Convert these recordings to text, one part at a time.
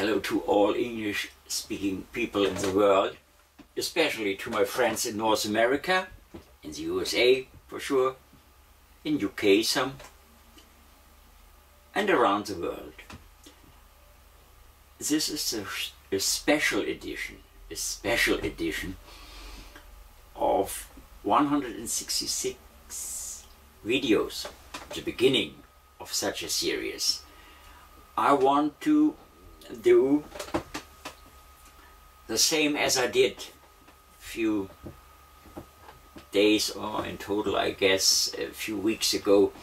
hello to all English-speaking people in the world, especially to my friends in North America, in the USA for sure, in UK some, and around the world. This is a special edition of 166 videos, the beginning of such a series. I want to do the same as I did a few days, or in total I guess a few weeks ago,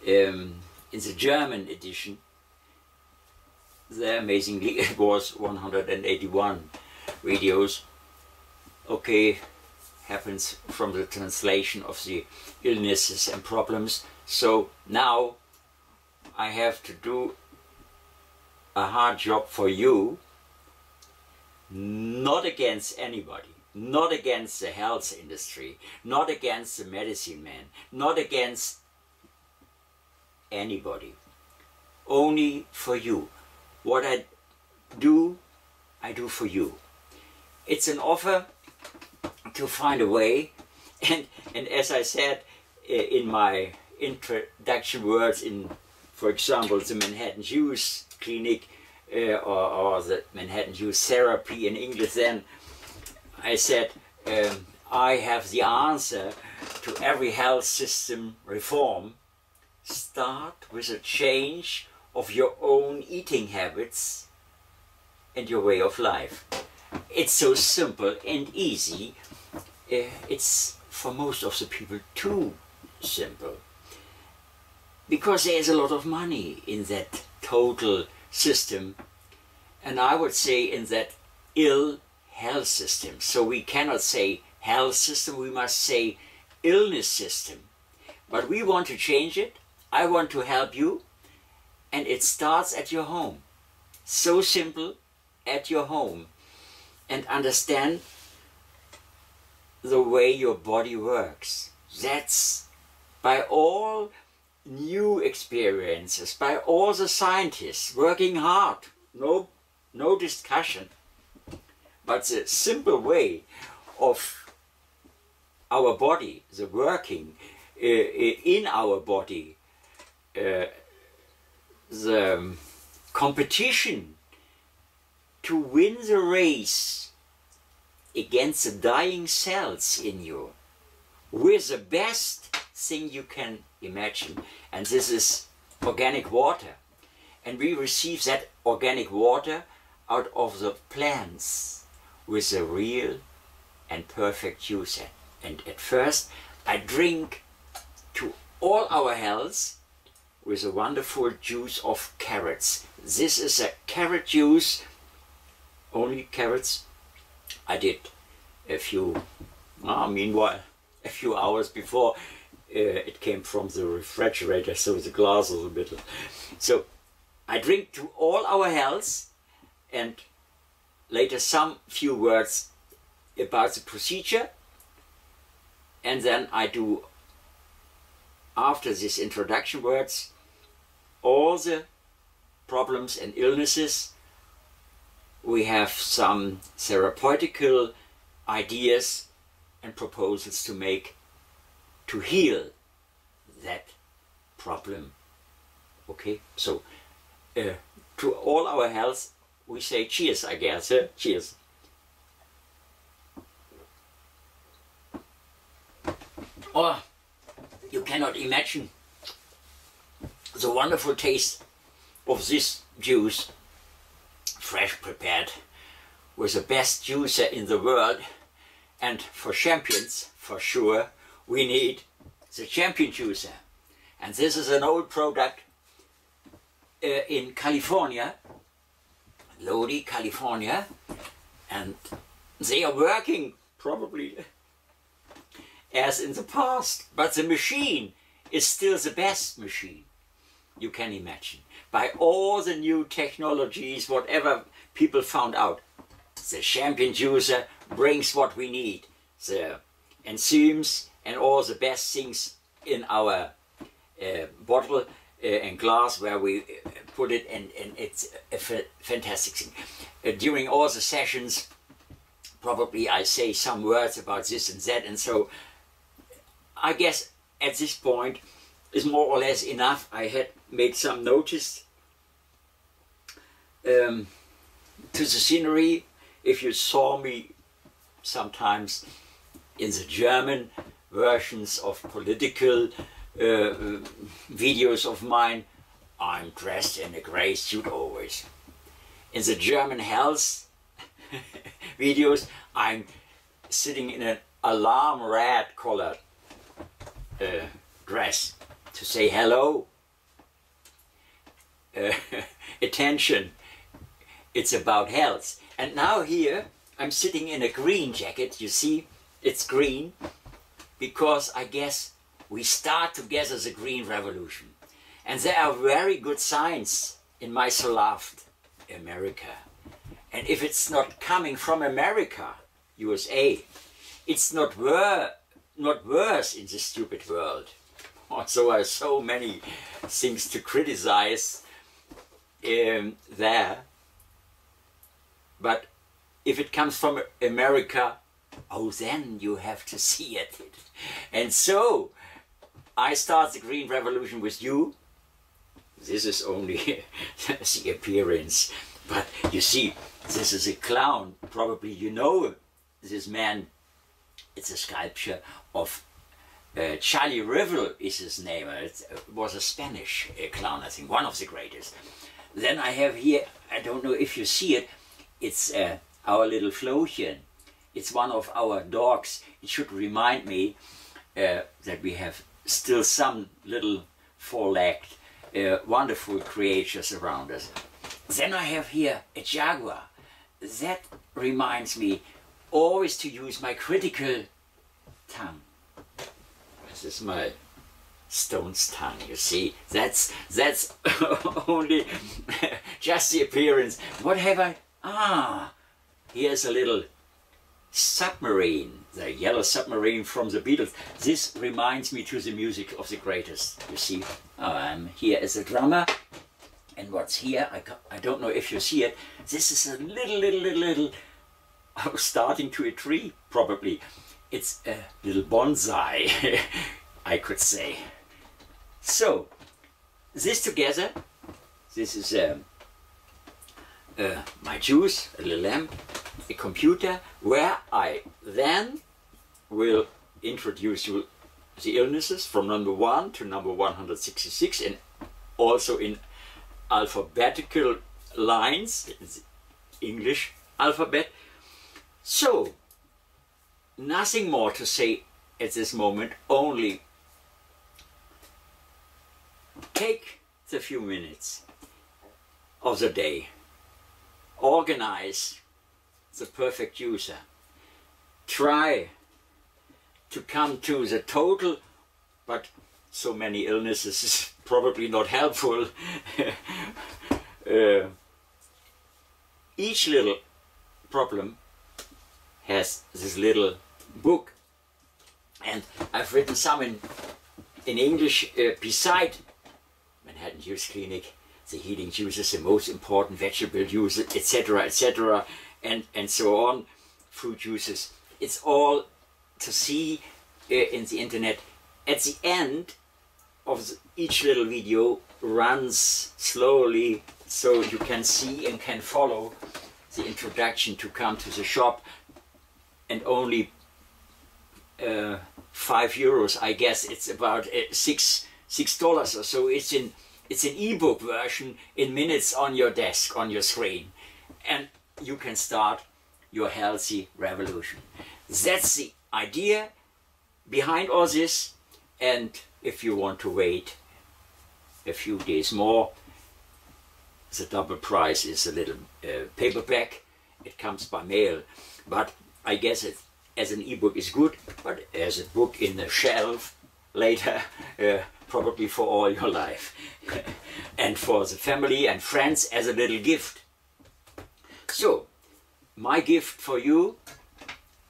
in the German edition. There, amazingly, it was 181 videos. Okay, happens from the translation of the illnesses and problems. So now I have to do a hard job for you, not against anybody, not against the health industry, not against the medicine man, not against anybody, only for you. What I do for you. It's an offer to find a way, and as I said in my introduction words in, for example, the Manhattan Hughes Clinic or the Manhattan Hughes Therapy in English, then I said I have the answer to every health system reform. Start with a change of your own eating habits and your way of life. It's so simple and easy. It's for most of the people too simple, because there is a lot of money in that total system, and I would say in that ill health system. So we cannot say health system, we must say illness system. But we want to change it. I want to help you, and it starts at your home. So simple, at your home. And understand the way your body works. That's by all new experiences, by all the scientists working hard, no discussion. But the simple way of our body, the working in our body, the competition to win the race against the dying cells in you with the best thing you can imagine, and this is organic water. And we receive that organic water out of the plants with a real and perfect juice. And at first I drink to all our health with a wonderful juice of carrots. This is a carrot juice, only carrots. I did a few, meanwhile, a few hours before it came from the refrigerator, so the glass was a bit. So I drink to all our health, and later some few words about the procedure, and then I do, after these introduction words, all the problems and illnesses. We have some therapeutical ideas and proposals to make to heal that problem. Okay, so to all our health we say cheers, I guess. Cheers. Oh, you cannot imagine the wonderful taste of this juice, fresh prepared with the best juicer in the world. And for champions, for sure, we need the champion juicer. And this is an old product in California, Lodi, California, and they are working probably as in the past, but the machine is still the best machine you can imagine. By all the new technologies, whatever people found out, the champion juicer brings what we need, the enzymes and all the best things in our bottle and glass where we put it, and it's a fantastic thing. During all the sessions, probably I say some words about this and that, and so I guess at this point is more or less enough. I had made some notice to the scenery. If you saw me sometimes in the German versions of political videos of mine, I'm dressed in a grey suit always. In the German health videos, I'm sitting in an alarm red colored dress to say hello, attention, it's about health. And now here I'm sitting in a green jacket. You see, it's green because I guess we start together the green revolution. And there are very good signs in my so loved America. And if it's not coming from America, USA, it's not worse in this stupid world. Also, there are so many things to criticize there. But if it comes from America, oh, then you have to see it. And so, I start the Green Revolution with you. This is only the appearance. But you see, this is a clown. Probably you know this man. It's a sculpture of Charlie Rivel is his name. It was a Spanish clown, I think, one of the greatest. Then I have here, I don't know if you see it, it's our little Flochen. It's one of our dogs. It should remind me that we have still some little four-legged, wonderful creatures around us. Then I have here a jaguar. That reminds me always to use my critical tongue. This is my stone's tongue, you see. That's only just the appearance. What have I? Ah, here's a little Submarine, the yellow Submarine from the Beatles. This reminds me to the music of the greatest, you see. I'm here as a drummer, and what's here, I don't know if you see it, this is a little starting to a tree, probably. It's a little bonsai, I could say. So, this together, this is my juice, a little lamp, a computer, where I then will introduce you the illnesses from number 1 to number 166, and also in alphabetical lines, English alphabet. So, nothing more to say at this moment, only take the few minutes of the day, organize the perfect user, try to come to the total, but so many illnesses is probably not helpful. Each little problem has this little book, and I've written some in English beside Manhattan Juice Clinic, the healing juices, the most important vegetable juices, etc., etc., and so on, fruit juices. It's all to see in the internet. At the end of each little video runs slowly, so you can see and can follow the introduction to come to the shop, and only €5, I guess. It's about $6 or so. It's an ebook version in minutes on your desk, on your screen, and you can start your healthy revolution. That's the idea behind all this. And if you want to wait a few days more, the double price is a little paperback. It comes by mail, but I guess it as an ebook is good, but as a book in the shelf later, probably for all your life. And for the family and friends as a little gift. So, my gift for you,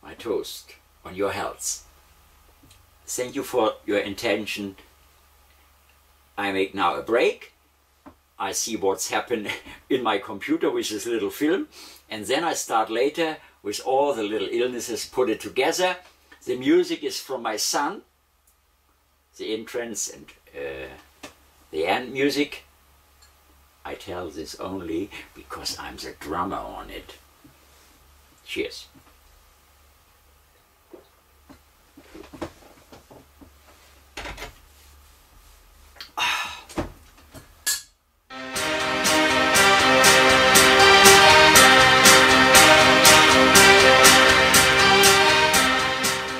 my toast on your health. Thank you for your attention. I make now a break. I see what's happened in my computer with this little film, and then I start later with all the little illnesses, put it together. The music is from my son, the entrance and the end music. I tell this only because I'm the drummer on it. Cheers.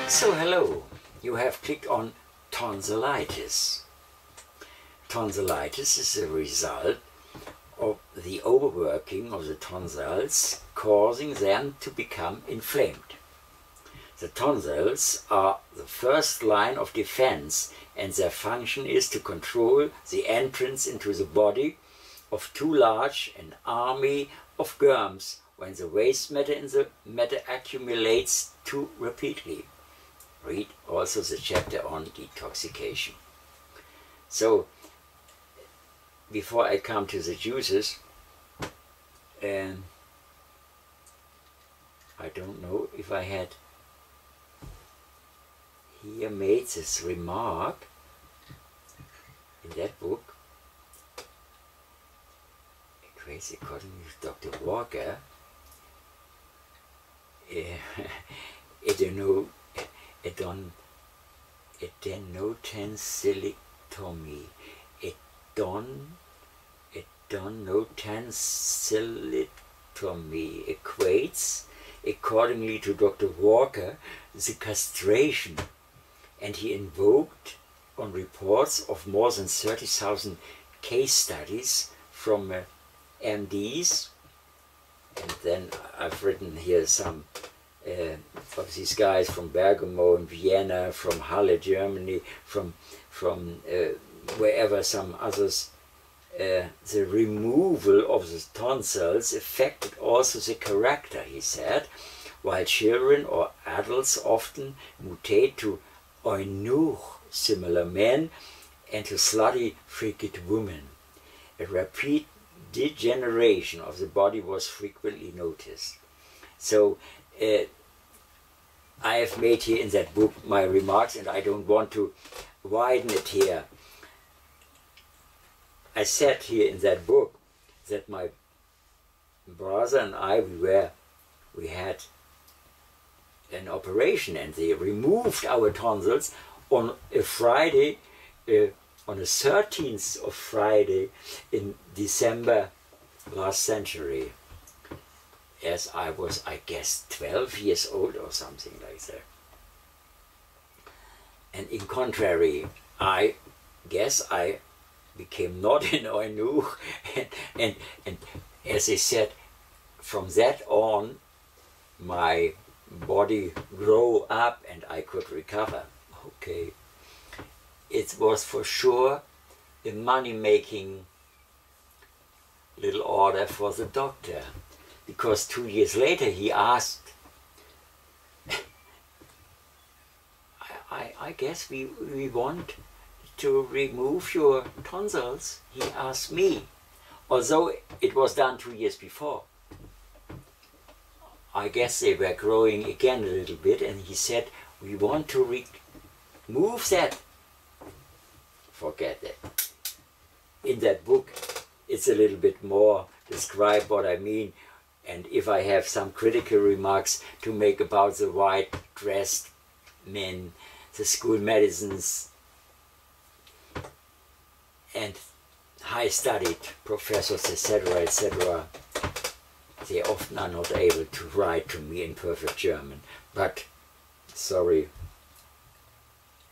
So hello, you have clicked on tonsillitis. Tonsillitis is a result of the overworking of the tonsils, causing them to become inflamed. The tonsils are the first line of defense, and their function is to control the entrance into the body of too large an army of germs when the waste matter in the matter accumulates too rapidly. Read also the chapter on detoxification. So, before I come to the juices, I don't know if I had here made this remark in that book. Crazy, according to Dr. Walker, tonsillectomy. Tonsillectomy equates, accordingly to Dr. Walker, the castration, and he invoked on reports of more than 30,000 case studies from MDs, and then I've written here some of these guys from Bergamo and Vienna, from Halle, Germany, from wherever, some others. The removal of the tonsils affected also the character, he said, while children or adults often mutate to eunuch, similar men, and to slutty, freaked women. A rapid degeneration of the body was frequently noticed. So I have made here in that book my remarks, and I don't want to widen it here. I said here in that book that my brother and I, we had an operation, and they removed our tonsils on a Friday, on the 13th of Friday in December last century, as I was, I guess, 12 years old or something like that. And in contrary, I guess I became not an eunuch, and as I said, from that on my body grew up and I could recover. Okay, it was for sure a money-making little order for the doctor, because 2 years later he asked, I guess we want to remove your tonsils, he asked me, although it was done 2 years before. I guess they were growing again a little bit, and he said, we want to remove that. Forget it. In that book it's a little bit more describe what I mean, and if I have some critical remarks to make about the white-dressed men, the school medicines, and high-studied professors, etc., they often are not able to write to me in perfect German. But, sorry,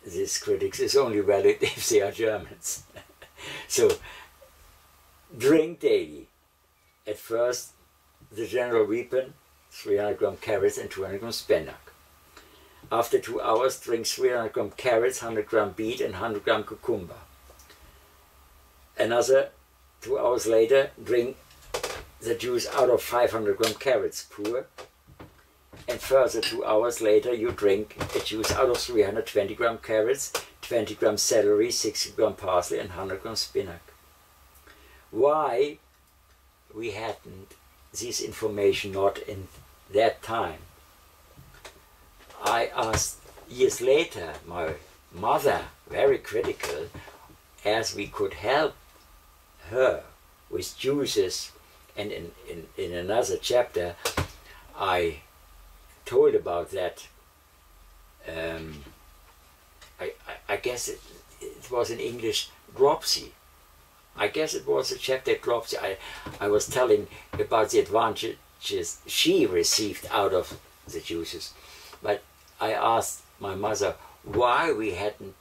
this critics is only valid if they are Germans. So, drink daily. At first, the general weapon, 300 gram carrots and 200 gram spinach. After 2 hours, drink 300 gram carrots, 100 gram beet and 100 gram cucumber. Another 2 hours later, drink the juice out of 500 gram carrots pure. And further 2 hours later, you drink the juice out of 320 gram carrots, 20 grams celery, 60 grams parsley and 100 grams spinach. Why we hadn't this information not in that time? I asked years later my mother, very critical, as we could help her with juices, and in another chapter I told about that. I guess it was in English dropsy. I guess it was a chapter dropsy. I was telling about the advantages she received out of the juices. But I asked my mother why we hadn't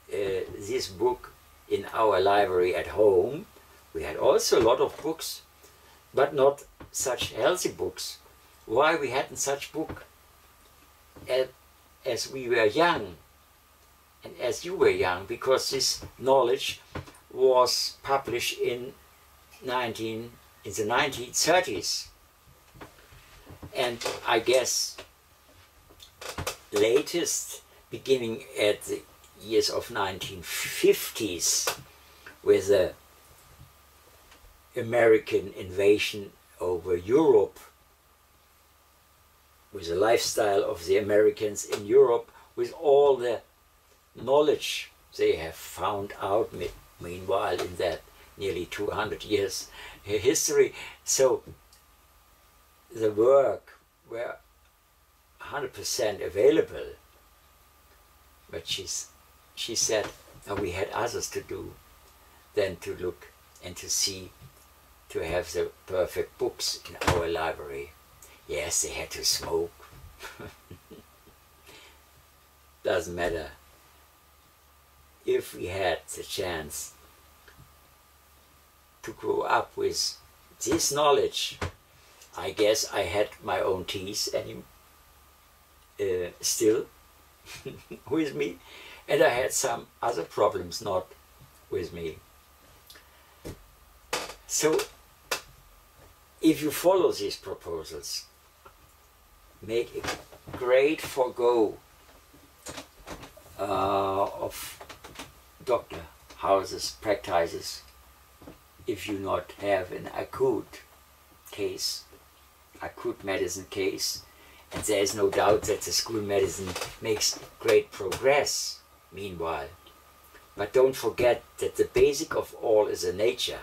this book in our library at home. We had also a lot of books, but not such healthy books. Why we hadn't such book as we were young and as you were young, because this knowledge was published in the 1930s, and I guess latest beginning at the years of 1950s with the American invasion over Europe, with the lifestyle of the Americans in Europe, with all the knowledge they have found out meanwhile in that nearly 200 years history. So the work were 100% available, but she said we had others to do than to look and to see, to have the perfect books in our library. Yes, they had to smoke. Doesn't matter. If we had the chance to grow up with this knowledge, I guess I had my own teeth still with me, and I had some other problems not with me. So if you follow these proposals, make a great forego of doctor houses, practices, if you not have an acute case, acute medicine case, and there is no doubt that the school medicine makes great progress meanwhile. But don't forget that the basic of all is a nature.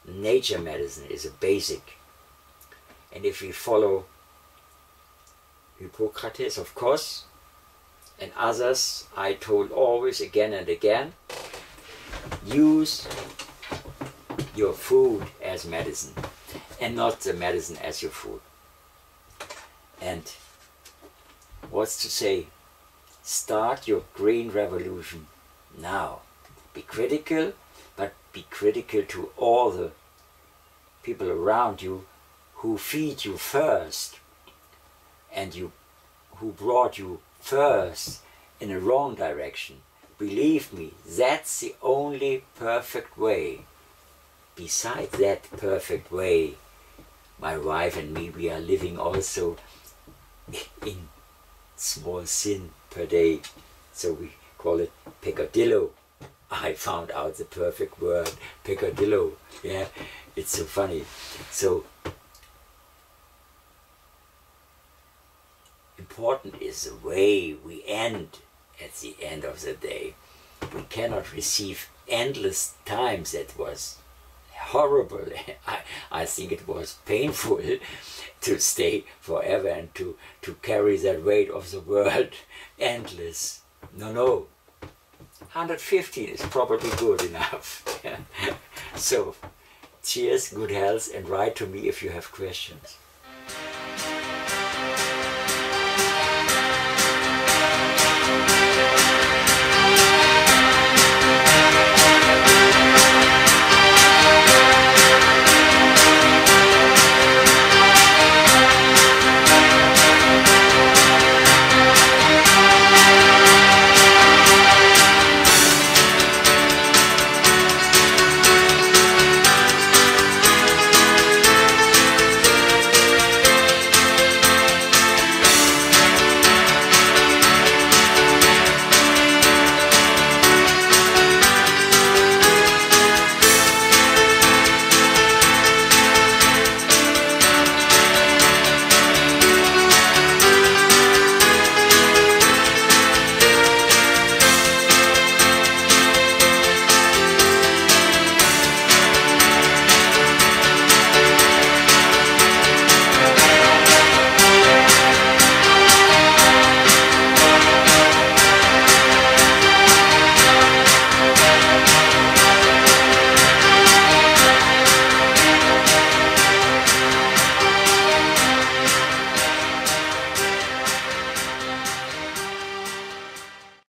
Nature medicine is a basic. And if we follow Hippocrates, of course, and others, I told always again and again, use your food as medicine and not the medicine as your food. And what's to say? Start your green revolution now. Be critical, but be critical to all the people around you who feed you first and who brought you first in a wrong direction. Believe me, that's the only perfect way. Besides that perfect way, my wife and me, we are living also in small sin per day. So we call it peccadillo. I found out the perfect word, peccadillo. Yeah, it's so funny. So important is the way we end at the end of the day. We cannot receive endless times. That was horrible. I think it was painful to stay forever and to carry that weight of the world endless. No. 115 is probably good enough. So, cheers, good health, and write to me if you have questions.